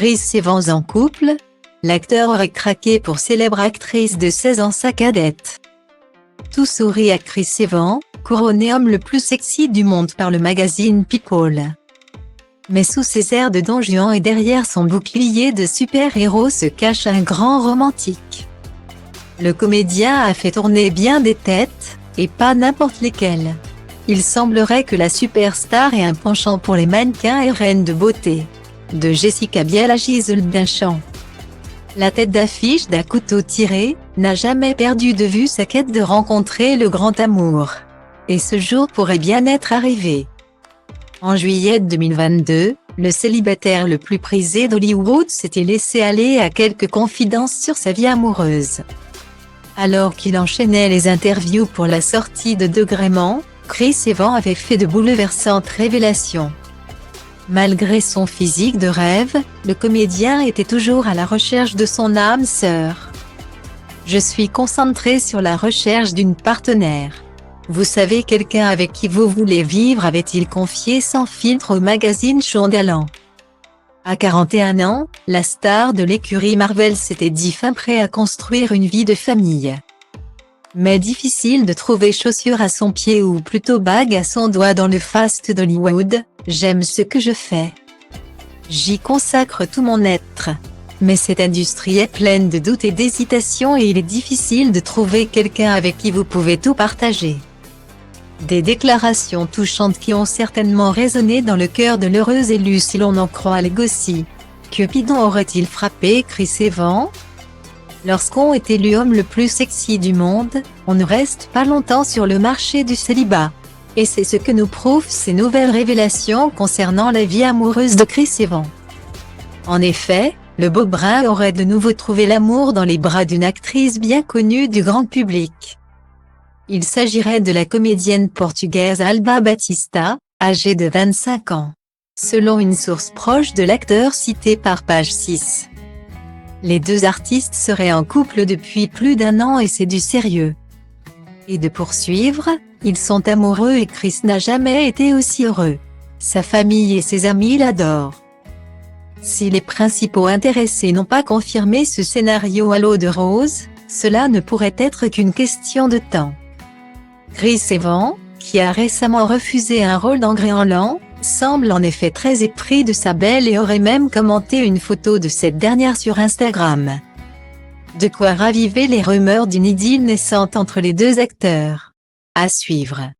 Chris Evans en couple? L'acteur aurait craqué pour célèbre actrice de 16 ans sa cadette. Tout sourit à Chris Evans, couronné homme le plus sexy du monde par le magazine People. Mais sous ses airs de Don Juan et derrière son bouclier de super-héros se cache un grand romantique. Le comédien a fait tourner bien des têtes, et pas n'importe lesquelles. Il semblerait que la superstar ait un penchant pour les mannequins et reines de beauté. De Jessica Biel à Gisèle Bündchen. La tête d'affiche d'À couteau tiré n'a jamais perdu de vue sa quête de rencontrer le grand amour. Et ce jour pourrait bien être arrivé. En juillet 2022, le célibataire le plus prisé d'Hollywood s'était laissé aller à quelques confidences sur sa vie amoureuse. Alors qu'il enchaînait les interviews pour la sortie de Degrément, Chris Evans avait fait de bouleversantes révélations. Malgré son physique de rêve, le comédien était toujours à la recherche de son âme sœur. « Je suis concentré sur la recherche d'une partenaire. Vous savez, quelqu'un avec qui vous voulez vivre », avait-il confié sans filtre au magazine Shondaland. À 41 ans, la star de l'écurie Marvel s'était dit fin prêt à construire une vie de famille. Mais difficile de trouver chaussure à son pied ou plutôt bague à son doigt dans le faste d'Hollywood. « J'aime ce que je fais. J'y consacre tout mon être. Mais cette industrie est pleine de doutes et d'hésitations et il est difficile de trouver quelqu'un avec qui vous pouvez tout partager. » Des déclarations touchantes qui ont certainement résonné dans le cœur de l'heureuse élue si l'on en croit les gossips. Cupidon aurait-il frappé Chris Evans? Lorsqu'on est élu homme le plus sexy du monde, on ne reste pas longtemps sur le marché du célibat. Et c'est ce que nous prouvent ces nouvelles révélations concernant la vie amoureuse de Chris Evans. En effet, le beau brun aurait de nouveau trouvé l'amour dans les bras d'une actrice bien connue du grand public. Il s'agirait de la comédienne portugaise Alba Batista, âgée de 25 ans. Selon une source proche de l'acteur citée par Page 6. Les deux artistes seraient en couple depuis plus d'1 an et c'est du sérieux. Et de poursuivre, ils sont amoureux et Chris n'a jamais été aussi heureux. Sa famille et ses amis l'adorent. Si les principaux intéressés n'ont pas confirmé ce scénario à l'eau de rose, cela ne pourrait être qu'une question de temps. Chris Evans, qui a récemment refusé un rôle dans Groenland, semble en effet très épris de sa belle et aurait même commenté une photo de cette dernière sur Instagram. De quoi raviver les rumeurs d'une idylle naissante entre les deux acteurs. À suivre.